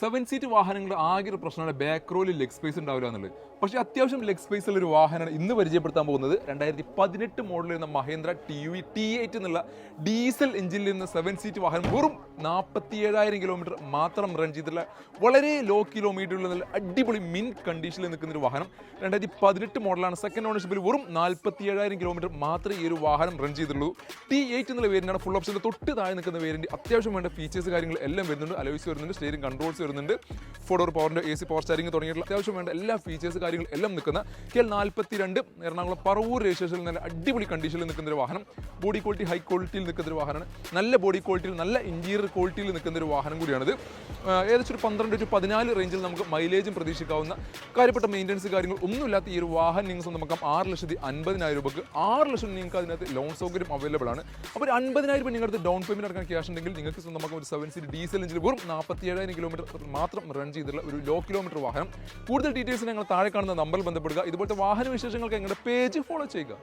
7 seat വാഹനങ്ങളുടെ ആകെ ഒരു പ്രശ്നമാണ് ബാക്ക് റോയിൽ ലെഗ് സ്പേസ് ഉണ്ടാവില്ല എന്നുള്ളത്. പക്ഷേ അത്യാവശ്യം ലെഗ് സ്പേസ് ഉള്ള ഒരു വാഹനമാണ് ഇന്ന് പരിചയപ്പെടുത്താൻ പോകുന്നത്. 2018 മോഡലിൽ വരുന്ന മഹേന്ദ്ര T8 എന്നുള്ള ഡീസൽ എഞ്ചിനിൽ നിന്ന് 7 സീറ്റ് വാഹനം വെറും 47,000 കിലോമീറ്റർ മാത്രം റൺ ചെയ്തിട്ടുള്ള വളരെ ലോ കിലോമീറ്ററിൽ നല്ല അടിപൊളി മിൻ കണ്ടീഷനിൽ നിൽക്കുന്ന ഒരു വാഹനം. 2018 മോഡലാണ്. സെക്കൻഡ് ഓണർഷിപ്പിൽ വെറും 47,000 കിലോമീറ്റർ മാത്രമേ ഈ ഒരു വാഹനം റൺ ചെയ്തിട്ടുള്ളൂ. T8 എന്നുള്ള വേരിയന്റാണ്. ഫുൾ ഓപ്ഷൻ്റെ തൊട്ട് താഴെ നിൽക്കുന്ന വേരിയന്റ്. അത്യാവശ്യം വേണ്ട ഫീച്ചേഴ്സ് കാര്യങ്ങൾ എല്ലാം വരുന്നുണ്ട്. അലോയ്സ് വരുന്നുണ്ട്, സ്റ്റിയറിംഗ് കൺട്രോൾസ് വരുന്നുണ്ട്, 4 പവറിന്റെ AC പവർ സ്റ്റാരിംഗ് തുടങ്ങിയിട്ടുള്ള അത്യാവശ്യം വേണ്ട എല്ലാ ഫീച്ചേഴ്സ് കാര്യങ്ങൾ എല്ലാം നിൽക്കുന്ന KL42 എറണാകുളം പറവൂർ രജിസ്ട്രേഷനിൽ നല്ല അടിപൊളി കണ്ടീഷനിൽ നിൽക്കുന്ന ഒരു വാഹനം. ബോഡി ക്വാളിറ്റി ഹൈ ക്വാളിറ്റിയിൽ നിൽക്കുന്ന ഒരു വാഹനമാണ്. നല്ല ബോഡി ക്വാളിറ്റിയിൽ നല്ല ഇന്റീരിയർ ക്വാളിറ്റിയിൽ നിൽക്കുന്ന ഒരു വാഹനം കൂടിയാണിത്. ഏകദേശം ഒരു 12 to 14 റേഞ്ചിൽ നമുക്ക് മൈലേജും പ്രതീക്ഷിക്കാവുന്ന കാര്യപ്പെട്ട മെയിൻ്റനൻസ് കാര്യങ്ങൾ ഒന്നുമില്ലാത്ത ഈ ഒരു വാഹനം നിങ്ങൾ സ്വന്തമാക്കാം 6,50,000 രൂപക്ക്. 6 ലക്ഷം നിങ്ങൾക്ക് അതിനകത്ത് ലോൺ സൗകര്യം അവൈലബിൾ ആണ്. അപ്പോൾ 50,000 രൂപ നിങ്ങളുടെ ഡൗൺ പേയ്മെന്റ് അടക്കാൻ ക്യാഷ് ഉണ്ടെങ്കിൽ നിങ്ങൾക്ക് സ്വന്തമാക്കാം ഒരു 7 സീറ്റ് ഡീസൽ എഞ്ചിൻ വെറും 47,000 കിലോമീറ്റർ മാത്രം റൺ ചെയ്തിട്ടുള്ള ഒരു ലോ കിലോമീറ്റർ വാഹനം. കൂടുതൽ ഡീറ്റെയിൽസ് ഞങ്ങൾ താഴെ കാണുന്ന നമ്പറിൽ ബന്ധപ്പെടുക. ഇതുപോലത്തെ വാഹന വിശേഷങ്ങൾക്ക് ഞങ്ങളുടെ പേജ് ഫോളോ ചെയ്യുക.